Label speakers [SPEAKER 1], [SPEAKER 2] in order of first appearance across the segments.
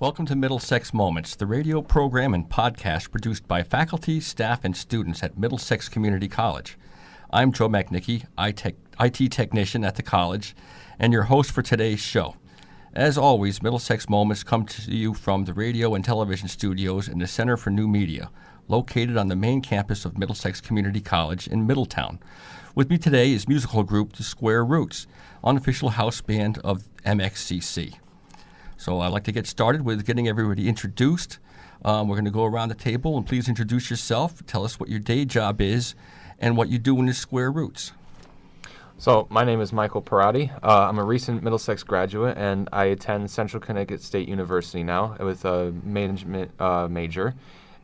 [SPEAKER 1] Welcome to Middlesex Moments, the radio program and podcast produced by faculty, staff, and students at Middlesex Community College. I'm Joe McNickey, IT technician at the college, and your host for today's show. As always, Middlesex Moments come to you from the radio and television studios in the Center for New Media, located on the main campus of Middlesex Community College in Middletown. With me today is musical group The Square Roots, unofficial house band of MxCC. So I'd like to get started with getting everybody introduced. We're going to go around the table, and please introduce yourself. Tell us what your day job is and what you do in the Square Roots.
[SPEAKER 2] So my name is Michael Parati. I'm a recent Middlesex graduate, and I attend Central Connecticut State University now with a management major.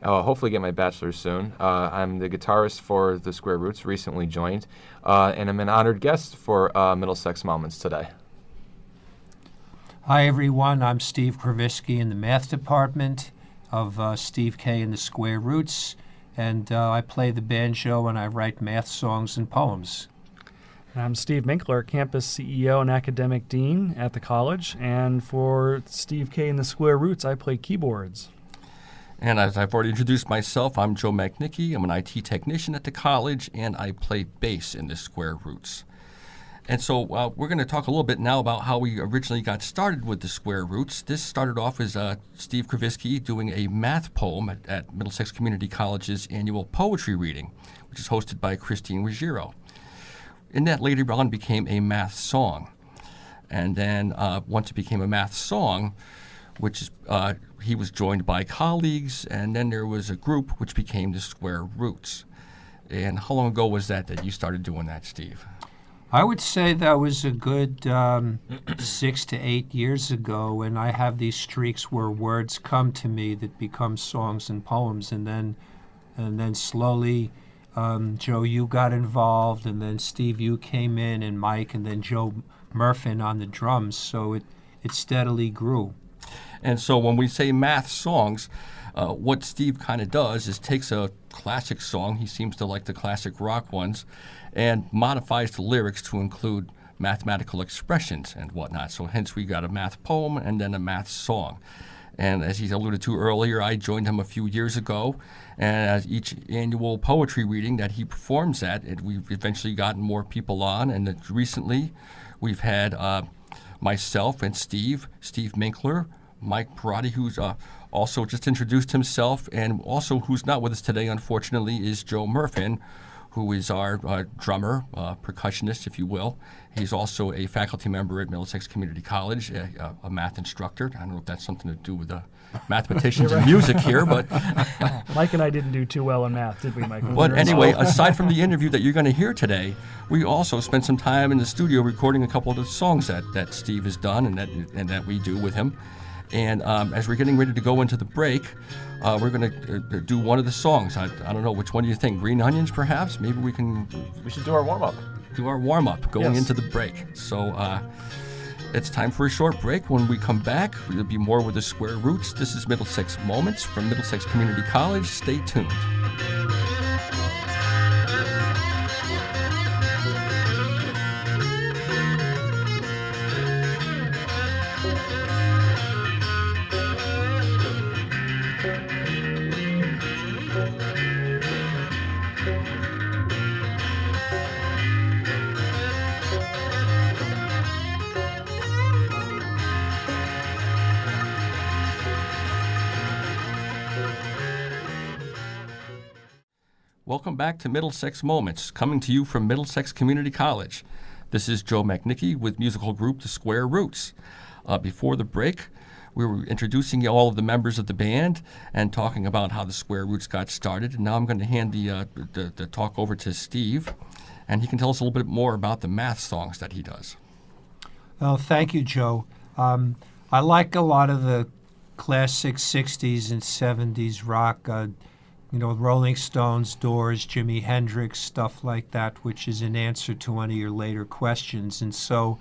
[SPEAKER 2] Hopefully get my bachelor's soon. I'm the guitarist for The Square Roots, recently joined, and I'm an honored guest for Middlesex Moments today.
[SPEAKER 3] Hi everyone, I'm Steve Kravisky in the math department of Steve K and the Square Roots, and I play the banjo and I write math songs and poems.
[SPEAKER 4] I'm Steve Minkler, campus CEO and academic dean at the college, and for Steve K and the Square Roots, I play keyboards.
[SPEAKER 1] And as I've already introduced myself, I'm Joe McNickey. I'm an IT technician at the college, and I play bass in the Square Roots. And so we're going to talk a little bit now about how we originally got started with the Square Roots. This started off as Steve Kravisky doing a math poem at Middlesex Community College's annual poetry reading, which is hosted by Christine Ruggiero. And that later on became a math song. And then once it became a math song, which is, he was joined by colleagues, and then there was a group which became the Square Roots. And how long ago was that you started doing that, Steve?
[SPEAKER 3] I would say that was a good 6 to 8 years ago, and I have these streaks where words come to me that become songs and poems, and then slowly, Joe, you got involved, and then Steve, you came in, and Mike, and then Joe Murphin on the drums, so it steadily grew.
[SPEAKER 1] And so when we say math songs, what Steve kind of does is takes a classic song, he seems to like the classic rock ones, and modifies the lyrics to include mathematical expressions and whatnot. So hence we got a math poem and then a math song. And as he alluded to earlier, I joined him a few years ago, and as each annual poetry reading that he performs at, we've eventually gotten more people on, and recently we've had myself and Steve Minkler, Mike Parati, who's also just introduced himself, and also who's not with us today, unfortunately, is Joe Murphin, who is our drummer, percussionist, if you will. He's also a faculty member at Middlesex Community College, a math instructor. I don't know if that's something to do with mathematicians and music here, but...
[SPEAKER 4] Mike and I didn't do too well in math, did we, Mike?
[SPEAKER 1] But anyway, aside from the interview that you're going to hear today, we also spent some time in the studio recording a couple of the songs that Steve has done and that we do with him. And as we're getting ready to go into the break, we're going to do one of the songs. I don't know, which one do you think? Green Onions, perhaps? Maybe we
[SPEAKER 2] should do our warm-up.
[SPEAKER 1] Going into the break. So it's time for a short break. When we come back, we'll be more with the Square Roots. This is Middlesex Moments from Middlesex Community College. Stay tuned. Welcome back to Middlesex Moments, coming to you from Middlesex Community College. This is Joe McNickey with musical group The Square Roots. Before the break, we were introducing all of the members of the band and talking about how the Square Roots got started. And now I'm going to hand the talk over to Steve, and he can tell us a little bit more about the math songs that he does.
[SPEAKER 3] Well, thank you, Joe. I like a lot of the classic 60s and 70s rock, Rolling Stones, Doors, Jimi Hendrix, stuff like that, which is an answer to one of your later questions. And so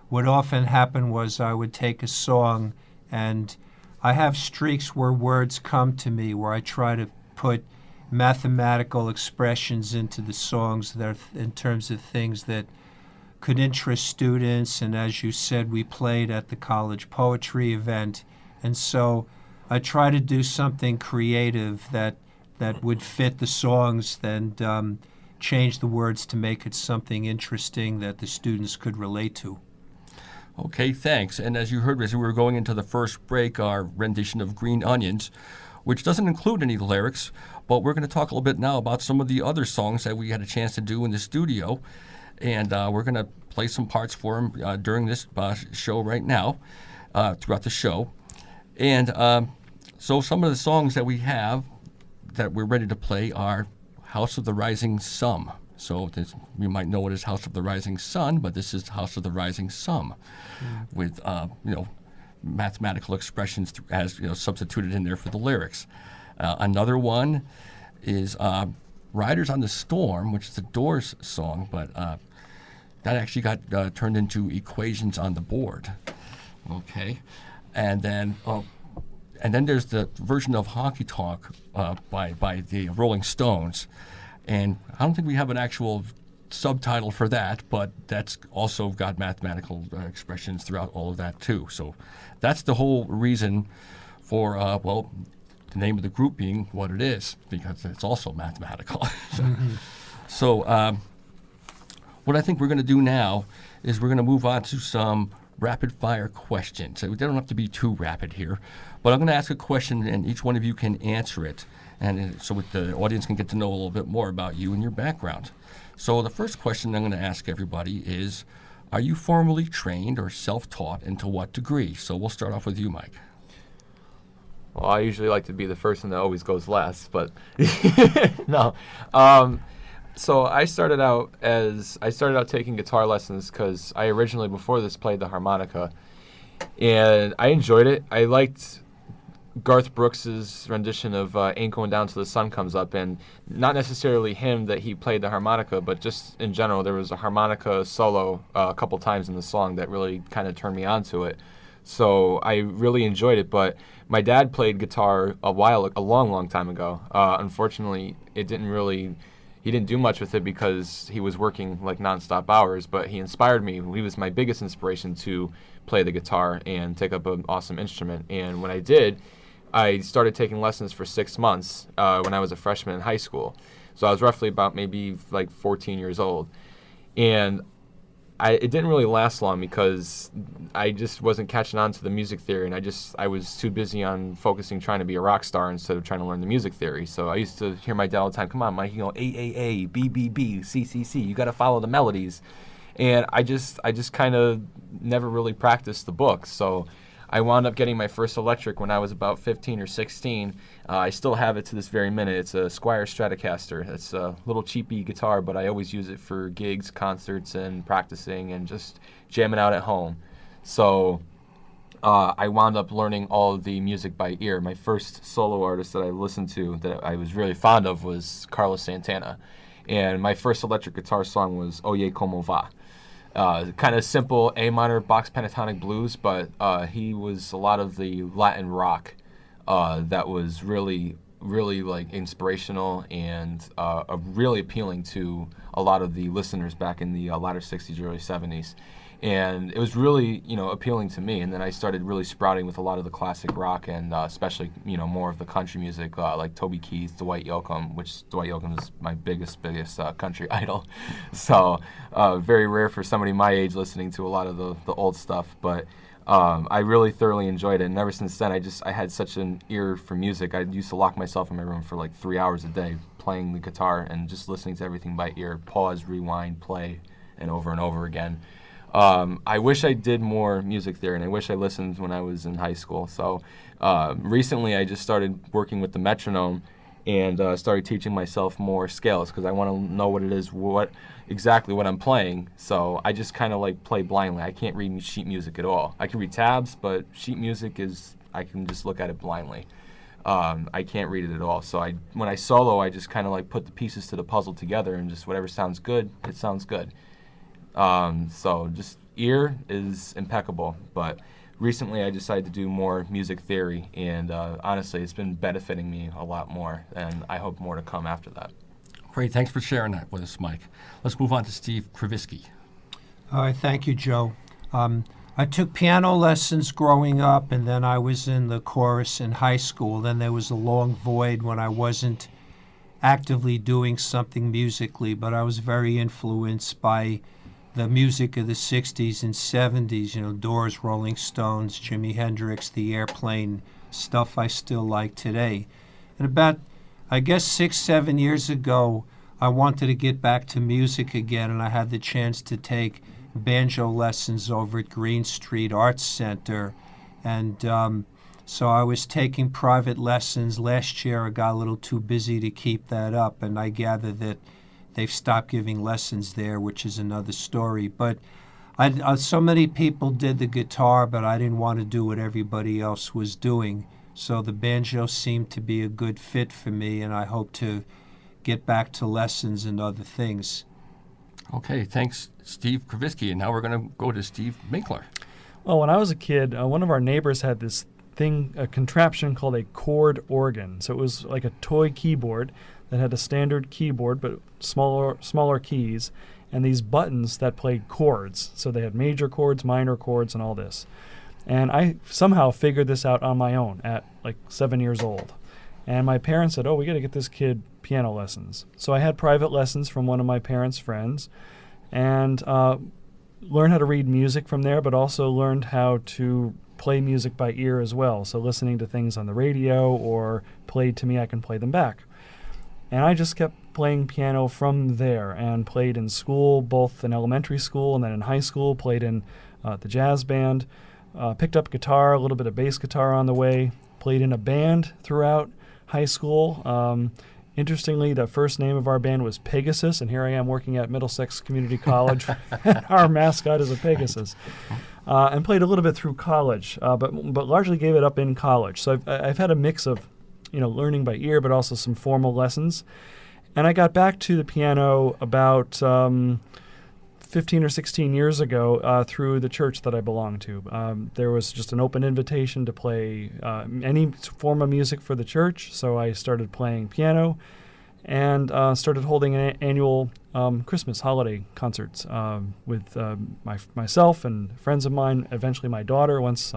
[SPEAKER 3] what often happened was I would take a song, and I have streaks where words come to me, where I try to put mathematical expressions into the songs that are in terms of things that could interest students. And as you said, we played at the college poetry event, And so I try to do something creative that would fit the songs and change the words to make it something interesting that the students could relate to.
[SPEAKER 1] Okay, thanks. And as you heard as we were going into the first break, our rendition of Green Onions, which doesn't include any lyrics, but we're going to talk a little bit now about some of the other songs that we had a chance to do in the studio. And we're going to play some parts for them during this show right now, throughout the show. And so some of the songs that we have that we're ready to play are House of the Rising Sun. So we might know it as House of the Rising Sun, but this is House of the Rising Sun with, mathematical expressions as substituted in there for the lyrics. Another one is Riders on the Storm, which is the Doors song, but that actually got turned into Equations on the Board. Okay, and then there's the version of Honky Tonk by the Rolling Stones, and I don't think we have an actual subtitle for that, but that's also got mathematical expressions throughout all of that too. So that's the whole reason for the name of the group being what it is, because it's also mathematical. So what I think we're going to do now is we're going to move on to some rapid fire questions. So they don't have to be too rapid here, but I'm going to ask a question and each one of you can answer it, and so the audience can get to know a little bit more about you and your background. So the first question I'm going to ask everybody is, are you formally trained or self-taught, and to what degree? So we'll start off with you, Mike.
[SPEAKER 2] Well, I usually like to be the person that always goes last, but no. So I started out taking guitar lessons because I originally, before this, played the harmonica, and I enjoyed it. I liked Garth Brooks's rendition of Ain't Going Down Till the Sun Comes Up, and not necessarily him that he played the harmonica, but just in general, there was a harmonica solo a couple times in the song that really kind of turned me on to it. So I really enjoyed it, but my dad played guitar a long time ago. Unfortunately, he didn't do much with it because he was working like nonstop hours, but he inspired me. He was my biggest inspiration to play the guitar and take up an awesome instrument. And when I did, I started taking lessons for 6 months when I was a freshman in high school. So I was roughly about maybe like 14 years old. And it didn't really last long because I just wasn't catching on to the music theory, and I was too busy on focusing trying to be a rock star instead of trying to learn the music theory. So I used to hear my dad all the time, "Come on, Mike, A, B, B, B, C, C, C. You got to follow the melodies." And I just kind of never really practiced the book. So I wound up getting my first electric when I was about 15 or 16. I still have it to this very minute. It's a Squier Stratocaster. It's a little cheapy guitar, but I always use it for gigs, concerts, and practicing and just jamming out at home. So I wound up learning all of the music by ear. My first solo artist that I listened to that I was really fond of was Carlos Santana. And my first electric guitar song was Oye Como Va. Kind of simple A minor box pentatonic blues, but he was a lot of the Latin rock that was really, really like inspirational and really appealing to a lot of the listeners back in the latter 60s, early 70s. And it was really, appealing to me. And then I started really sprouting with a lot of the classic rock and especially, more of the country music like Toby Keith, Dwight Yoakam, which Dwight Yoakam is my biggest country idol. So very rare for somebody my age listening to a lot of the old stuff. But I really thoroughly enjoyed it. And ever since then, I had such an ear for music. I used to lock myself in my room for like 3 hours a day playing the guitar and just listening to everything by ear, pause, rewind, play, and over again. I wish I did more music theory, and I wish I listened when I was in high school. So recently I just started working with the metronome and started teaching myself more scales because I want to know what it is, exactly what I'm playing. So I just kind of like play blindly. I can't read sheet music at all. I can read tabs, but sheet music I can just look at it blindly. I can't read it at all. So when I solo, I just kind of like put the pieces to the puzzle together, and just whatever sounds good, it sounds good. So just ear is impeccable, but recently I decided to do more music theory, and honestly it's been benefiting me a lot more, and I hope more to come after that.
[SPEAKER 1] Great, thanks for sharing that with us, Mike. Let's move on to Steve Kravisky.
[SPEAKER 3] All right, thank you, Joe. I took piano lessons growing up, and then I was in the chorus in high school. Then there was a long void when I wasn't actively doing something musically, but I was very influenced by the music of the 60s and 70s, Doors, Rolling Stones, Jimi Hendrix, The Airplane, stuff I still like today. And about, I guess, 6, 7 years ago, I wanted to get back to music again, and I had the chance to take banjo lessons over at Green Street Arts Center. And so I was taking private lessons. Last year I got a little too busy to keep that up, and I gather that they've stopped giving lessons there, which is another story. But so many people did the guitar, but I didn't want to do what everybody else was doing. So the banjo seemed to be a good fit for me, and I hope to get back to lessons and other things.
[SPEAKER 1] Okay, thanks, Steve Kravitsky. And now we're going to go to Steve Minkler.
[SPEAKER 4] Well, when I was a kid, one of our neighbors had this thing, a contraption called a chord organ. So it was like a toy keyboard that had a standard keyboard, but smaller keys, and these buttons that played chords. So they had major chords, minor chords, and all this. And I somehow figured this out on my own at like 7 years old. And my parents said, we got to get this kid piano lessons. So I had private lessons from one of my parents' friends, and learned how to read music from there, but also learned how to play music by ear as well. So listening to things on the radio or played to me, I can play them back. And I just kept playing piano from there and played in school, both in elementary school and then in high school, played in the jazz band, picked up guitar, a little bit of bass guitar on the way, played in a band throughout high school. Interestingly, the first name of our band was Pegasus, and here I am working at Middlesex Community College. Our mascot is a Pegasus. And played a little bit through college, but largely gave it up in college. So I've had a mix of, learning by ear, but also some formal lessons. And I got back to the piano about 15 or 16 years ago through the church that I belong to. There was just an open invitation to play any form of music for the church, so I started playing piano and started holding annual Christmas holiday concerts with myself and friends of mine, eventually my daughter, once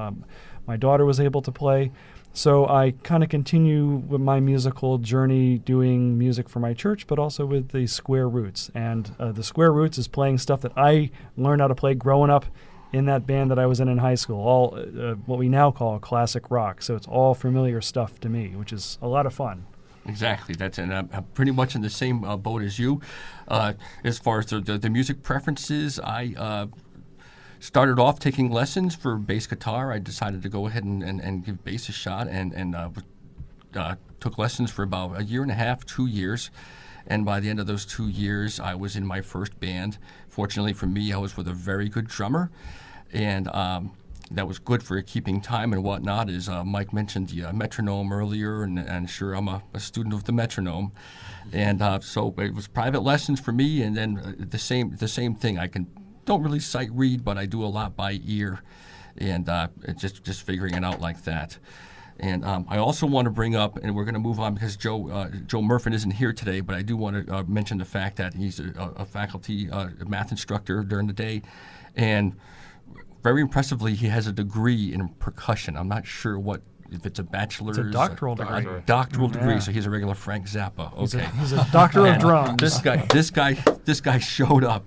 [SPEAKER 4] my daughter was able to play. So I kind of continue with my musical journey doing music for my church, but also with the Square Roots. And the Square Roots is playing stuff that I learned how to play growing up in that band that I was in high school, all what we now call classic rock. So it's all familiar stuff to me, which is a lot of fun.
[SPEAKER 1] Exactly. And I'm pretty much in the same boat as you. As far as the music preferences, I started off taking lessons for bass guitar. I decided to go ahead and give bass a shot, and took lessons for about 1.5 years, 2 years. And by the end of those 2 years, I was in my first band. Fortunately for me, I was with a very good drummer, and that was good for keeping time and whatnot. As Mike mentioned the metronome earlier, and sure, I'm a student of the metronome. And so it was private lessons for me, and then the same thing. I don't really sight read, but I do a lot by ear, and just figuring it out like that. And I also want to bring up, and we're going to move on because Joe Murfin isn't here today, but I do want to mention the fact that he's a faculty math instructor during the day, and very impressively, he has a degree in percussion. I'm not sure if it's a bachelor's.
[SPEAKER 4] It's a doctoral degree.
[SPEAKER 1] Doctoral degree, so he's a regular Frank Zappa. Okay.
[SPEAKER 4] He's a doctor of drums.
[SPEAKER 1] This guy showed up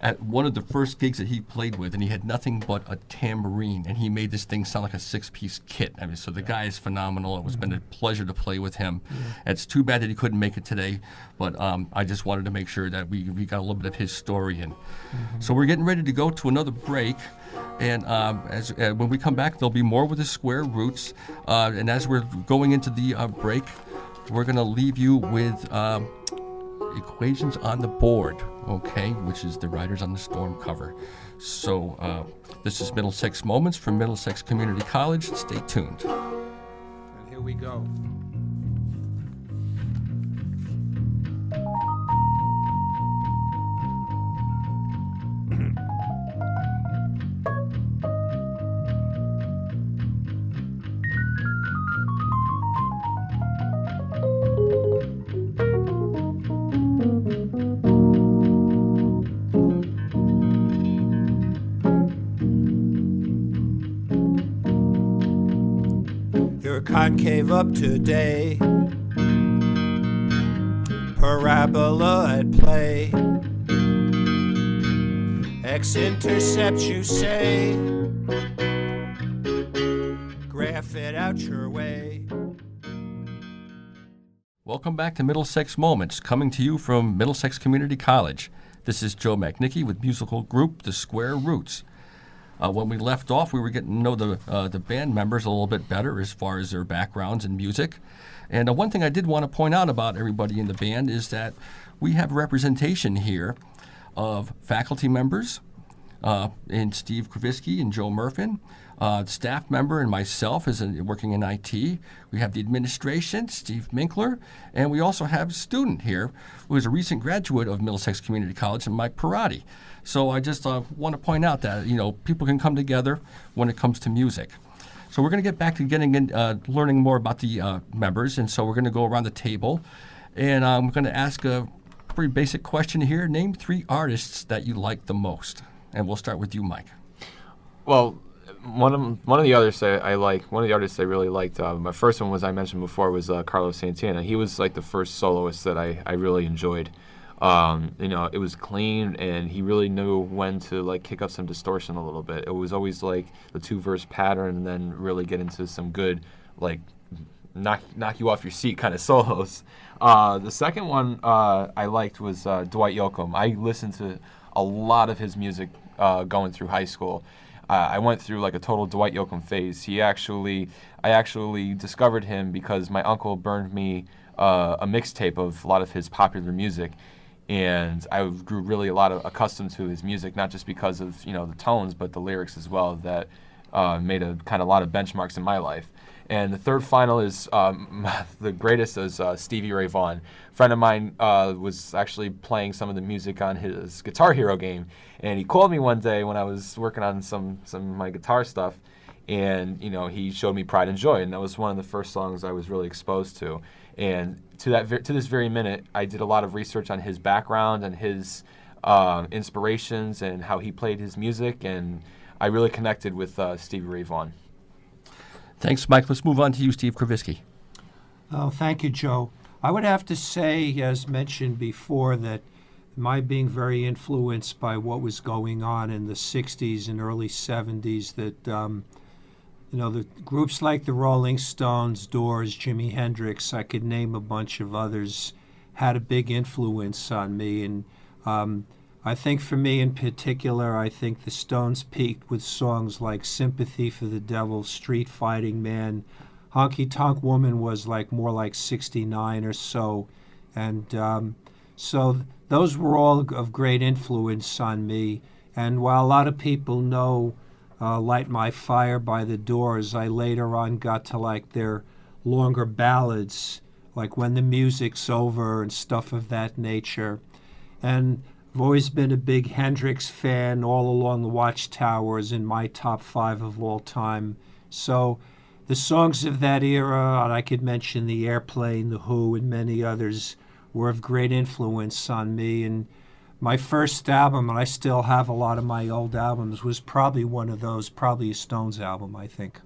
[SPEAKER 1] at one of the first gigs that he played with, and he had nothing but a tambourine, and he made this thing sound like a 6-piece kit. I mean, so the guy is phenomenal. It's been a pleasure to play with him. Yeah. It's too bad that he couldn't make it today, but I just wanted to make sure that we got a little bit of his story in. So we're getting ready to go to another break, and when we come back, there'll be more with the Square Roots. And as we're going into the break, we're going to leave you with Equations on the Board, okay, which is the Riders on the Storm cover. So this is Middlesex Moments from Middlesex Community College. Stay tuned.
[SPEAKER 5] And here we go.
[SPEAKER 3] Your concave up today, parabola at play. X-intercept, you say, graph it out your way.
[SPEAKER 1] Welcome back to Middlesex Moments, coming to you from Middlesex Community College. This is Joe McNickey with musical group The Square Roots. When we left off, we were getting to know the band members a little bit better as far as their backgrounds in music. And one thing I did want to point out about everybody in the band is that we have representation here of faculty members in Steve Kravisky and Joe Murfin, staff member and myself as working in IT. We have the administration, Steve Minkler, and we also have a student here who is a recent graduate of Middlesex Community College, and Mike Parati. So I just want to point out that people can come together when it comes to music. So we're going to get back to learning more about the members, and so we're going to go around the table, and I'm going to ask a pretty basic question here. Name 3 artists that you like the most, and we'll start with you, Mike.
[SPEAKER 2] Well, one of the artists I really liked. My first one was Carlos Santana. He was like the first soloist that I really enjoyed. It was clean, and he really knew when to like kick up some distortion a little bit. It was always like the 2-verse pattern, and then really get into some good like knock you off your seat kind of solos. The second one I liked was Dwight Yoakam. I listened to a lot of his music going through high school. I went through like a total Dwight Yoakam phase. I actually discovered him because my uncle burned me a mixtape of a lot of his popular music, and I grew really accustomed to his music, not just because of the tones, but the lyrics as well. That made a lot of benchmarks in my life. And the third final is the greatest is Stevie Ray Vaughan. A friend of mine was actually playing some of the music on his Guitar Hero game, and he called me one day when I was working on some of my guitar stuff, and he showed me Pride and Joy, and that was one of the first songs I was really exposed to. And to this very minute, I did a lot of research on his background and his inspirations and how he played his music, and I really connected with Stevie Ray Vaughan.
[SPEAKER 1] Thanks, Mike. Let's move on to you, Steve Kravisky.
[SPEAKER 3] Oh, thank you, Joe. I would have to say, as mentioned before, that my being very influenced by what was going on in the 60s and early 70s, that, the groups like the Rolling Stones, Doors, Jimi Hendrix, I could name a bunch of others, had a big influence on me. And I think for me in particular, I think the Stones peaked with songs like Sympathy for the Devil, Street Fighting Man. Honky Tonk Woman was more like 69 or so. And so those were all of great influence on me. And while a lot of people know Light My Fire by the Doors, I later on got to their longer ballads, like When the Music's Over and stuff of that nature. And I've always been a big Hendrix fan. All Along the Watchtower is in my top 5 of all time. So the songs of that era, and I could mention The Airplane, The Who, and many others, were of great influence on me. And my first album, and I still have a lot of my old albums, was probably one of those, probably a Stones album, I think.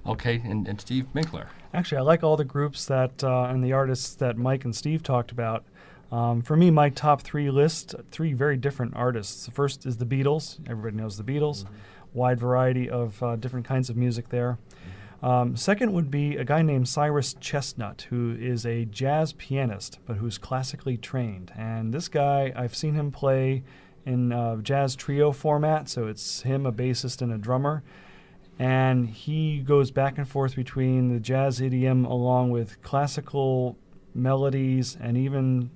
[SPEAKER 1] Okay, and Steve Minkler.
[SPEAKER 4] Actually, I like all the groups that and the artists that Mike and Steve talked about. For me, my top 3 list, 3 very different artists. The first is the Beatles. Everybody knows the Beatles. Mm-hmm. Wide variety of different kinds of music there. Second would be a guy named Cyrus Chestnut, who is a jazz pianist, but who's classically trained. And this guy, I've seen him play in jazz trio format, so it's him, a bassist, and a drummer. And he goes back and forth between the jazz idiom along with classical melodies and even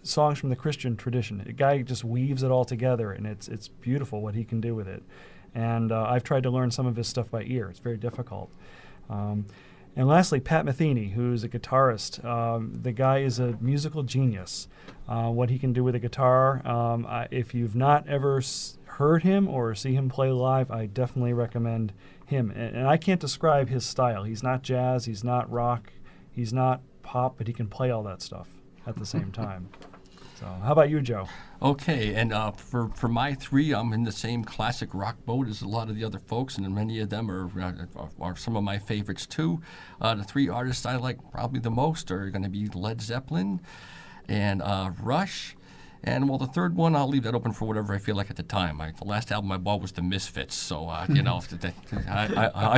[SPEAKER 4] songs from the Christian tradition. The guy just weaves it all together, and it's beautiful what he can do with it. And I've tried to learn some of his stuff by ear. It's very difficult. And lastly, Pat Metheny, who's a guitarist. The guy is a musical genius. What he can do with a guitar, if you've not ever heard him or see him play live, I definitely recommend him. And I can't describe his style. He's not jazz, he's not rock, he's not pop, but he can play all that stuff at the same time. So how about you, Joe?
[SPEAKER 1] Okay, and for my three, I'm in the same classic rock boat as a lot of the other folks, and many of them are some of my favorites too. The three artists I like probably the most are going to be Led Zeppelin and Rush. And well, the third one, I'll leave that open for whatever I feel like at the time. The last album I bought was the Misfits, so I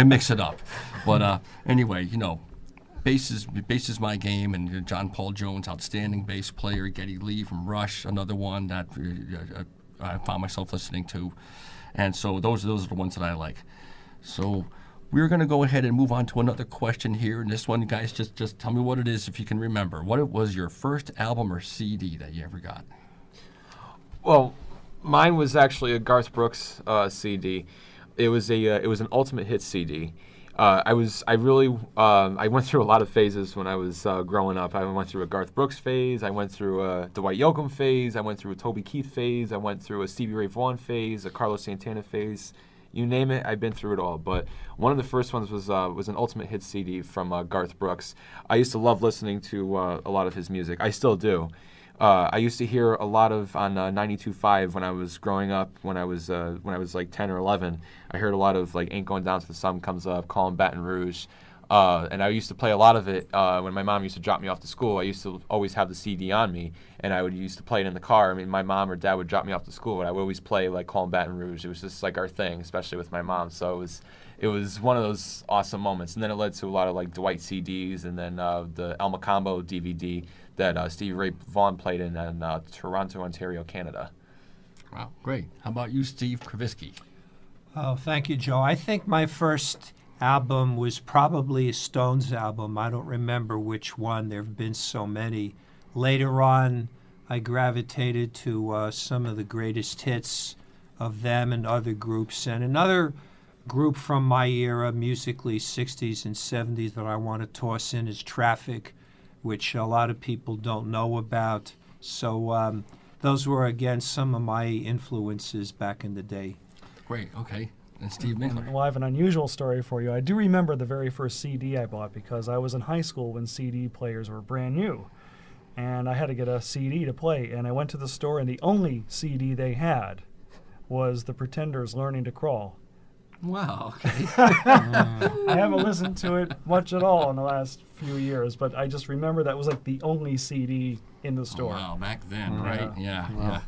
[SPEAKER 1] mix it up. But anyway, bass is my game, and John Paul Jones, outstanding bass player. Geddy Lee from Rush, another one that I found myself listening to, and so those are the ones that I like. So we're going to go ahead and move on to another question here, and this one, guys, just tell me what it is if you can remember. What it was your first album or CD that you ever got?
[SPEAKER 2] Well, mine was actually a Garth Brooks CD. It was an Ultimate Hits CD. I went through a lot of phases when I was growing up. I went through a Garth Brooks phase. I went through a Dwight Yoakam phase. I went through a Toby Keith phase. I went through a Stevie Ray Vaughan phase, a Carlos Santana phase. You name it, I've been through it all. But one of the first ones was an Ultimate Hits CD from Garth Brooks. I used to love listening to a lot of his music. I still do. I used to hear a lot of on 92.5 when I was growing up. When I was like 10 or 11, I heard a lot of like "Ain't Going Down Till the Sun Comes Up," "Callin' Baton Rouge," and I used to play a lot of it when my mom used to drop me off to school. I used to always have the CD on me, and I would used to play it in the car. I mean, my mom or dad would drop me off to school, and I would always play like "Callin' Baton Rouge." It was just like our thing, especially with my mom. So it was one of those awesome moments. And then it led to a lot of like Dwight CDs, and then the El Macambo DVD that Stevie Ray Vaughan played in Toronto, Ontario, Canada.
[SPEAKER 1] Wow, great. How about you, Steve Krivitsky?
[SPEAKER 3] Oh, thank you, Joe. I think my first album was probably a Stones album. I don't remember which one. There have been so many. Later on, I gravitated to some of the greatest hits of them and other groups. And another group from my era, musically 60s and 70s, that I want to toss in is Traffic, which a lot of people don't know about. So those were, again, some of my influences back in the day.
[SPEAKER 1] Great, okay. And Steve Mingler.
[SPEAKER 4] Well, I have an unusual story for you. I do remember the very first CD I bought because I was in high school when CD players were brand new. And I had to get a CD to play. And I went to the store, and the only CD they had was The Pretenders' Learning to Crawl.
[SPEAKER 1] Wow, okay.
[SPEAKER 4] I haven't listened to it much at all in the last few years, but I just remember that was like the only CD in the store.
[SPEAKER 1] Oh, wow, back then, right? Yeah.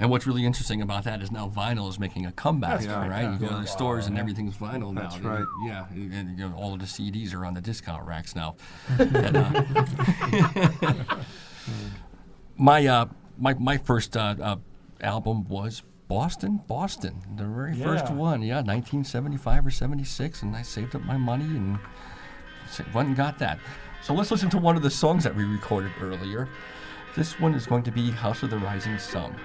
[SPEAKER 1] And what's really interesting about that is now vinyl is making a comeback, right? You go to the stores and everything's vinyl now.
[SPEAKER 3] That's right.
[SPEAKER 1] Yeah, and all of the CDs are on the discount racks now. My first album was Boston, the very first one, 1975 or 76, and I saved up my money and went and got that. So let's listen to one of the songs that we recorded earlier. This one is going to be House of the Rising Sun.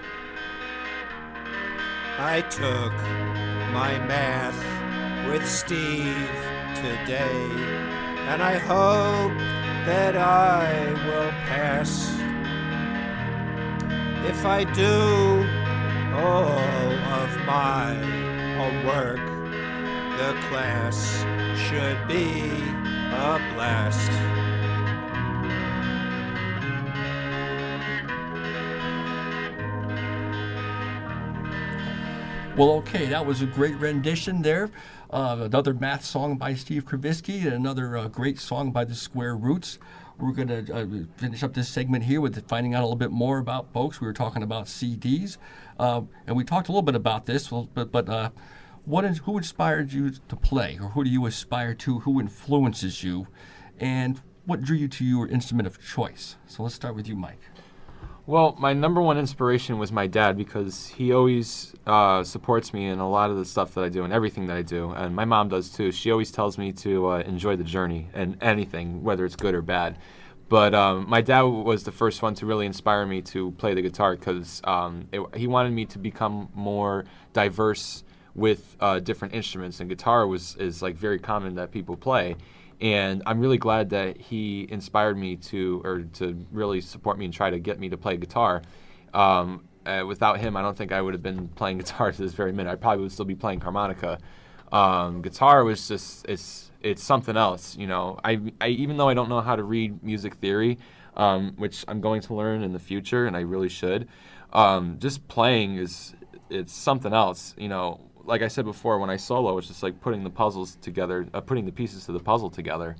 [SPEAKER 5] I took my math with Steve today, and I hope that I will pass. If I do all of my homework, the class should be a blast.
[SPEAKER 1] Well, okay, that was a great rendition there. Another math song by Steve Krivitsky, and another great song by the Square Roots. We're going to finish up this segment here with finding out a little bit more about folks. We were talking about CDs, and we talked a little bit about this, but who inspired you to play, or who do you aspire to? Who influences you, and what drew you to your instrument of choice? So let's start with you, Mike.
[SPEAKER 2] Well, my number one inspiration was my dad, because he always supports me in a lot of the stuff that I do and everything that I do. And my mom does too. She always tells me to enjoy the journey and anything, whether it's good or bad. But my dad was the first one to really inspire me to play the guitar, because he wanted me to become more diverse with different instruments. And guitar is like very common that people play. And I'm really glad that he inspired me to really support me and try to get me to play guitar. Without him, I don't think I would have been playing guitar to this very minute. I probably would still be playing harmonica. Guitar was just, it's something else, you know. I even though I don't know how to read music theory, which I'm going to learn in the future, and I really should. Just playing it's something else. You know, like I said before, when I solo, it's just like putting the puzzles together, putting the pieces to the puzzle together.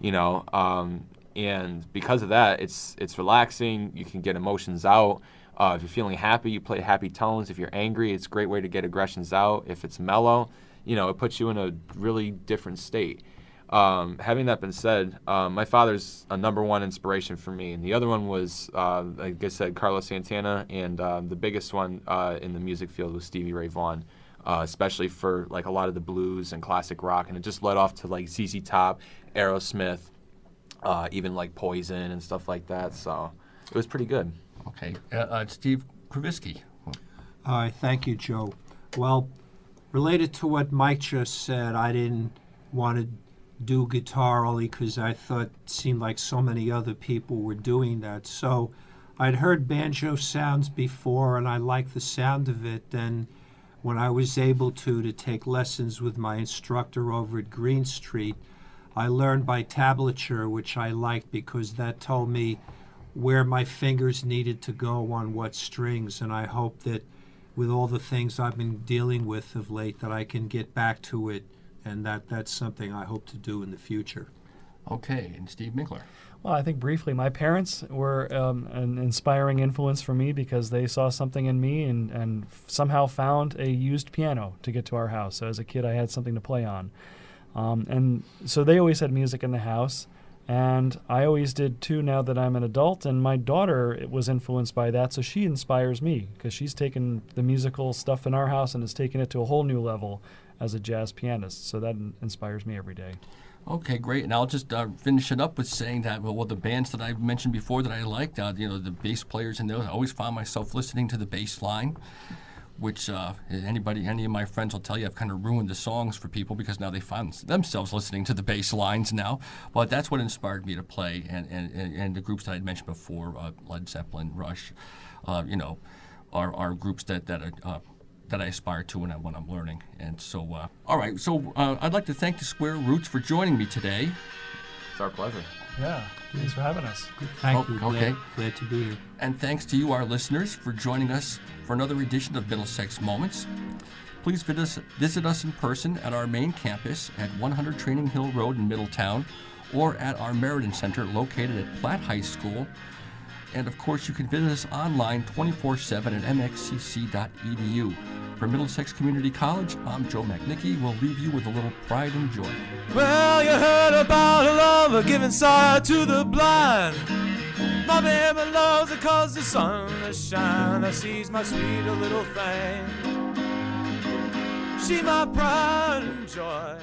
[SPEAKER 2] You know, and because of that, it's relaxing. You can get emotions out. If you're feeling happy, you play happy tones. If you're angry, it's a great way to get aggressions out. If it's mellow, you know, it puts you in a really different state. Having that been said, my father's a number one inspiration for me, and the other one was, like I said, Carlos Santana, and the biggest one in the music field was Stevie Ray Vaughan, especially for like a lot of the blues and classic rock, and it just led off to like ZZ Top, Aerosmith, even like Poison and stuff like that. So it was pretty good.
[SPEAKER 1] Okay, Steve Kravisky.
[SPEAKER 3] All right, thank you, Joe. Well, related to what Mike just said, I didn't want to do guitar only because I thought it seemed like so many other people were doing that. So I'd heard banjo sounds before, and I liked the sound of it. And when I was able to take lessons with my instructor over at Green Street, I learned by tablature, which I liked because that told me where my fingers needed to go on what strings. And I hope that with all the things I've been dealing with of late that I can get back to it, and that's something I hope to do in the future.
[SPEAKER 1] Okay, and Steve Minkler.
[SPEAKER 4] Well, I think briefly, my parents were an inspiring influence for me because they saw something in me and somehow found a used piano to get to our house. So as a kid, I had something to play on. And so they always had music in the house, and I always did too now that I'm an adult. And my daughter was influenced by that, so she inspires me because she's taken the musical stuff in our house and has taken it to a whole new level as a jazz pianist. So that inspires me every day.
[SPEAKER 1] Okay, great. And I'll just finish it up with saying that, well, the bands that I mentioned before that I liked, the bass players in those, I always found myself listening to the bass line, which any of my friends will tell you I've kind of ruined the songs for people because now they find themselves listening to the bass lines now. But that's what inspired me to play, and the groups that I'd mentioned before, Led Zeppelin, Rush, are groups that I aspire to when I'm learning. And so, all right. So I'd like to thank the Square Roots for joining me today.
[SPEAKER 2] It's our pleasure.
[SPEAKER 4] Yeah, thanks for having us.
[SPEAKER 3] Thank you.
[SPEAKER 1] Okay.
[SPEAKER 3] Glad to be here.
[SPEAKER 1] And thanks to you, our listeners, for joining us for another edition of Middlesex Moments. Please visit us in person at our main campus at 100 Training Hill Road in Middletown, or at our Meriden Center located at Platt High School. And of course, you can visit us online 24/7 at mxcc.edu. For Middlesex Community College, I'm Joe McNicky. We'll leave you with a little pride and joy.
[SPEAKER 5] Well, you heard about a lover giving sight to the blind. My baby loves it 'cause the sun has shine. That sees my sweet little thing. She my pride and joy.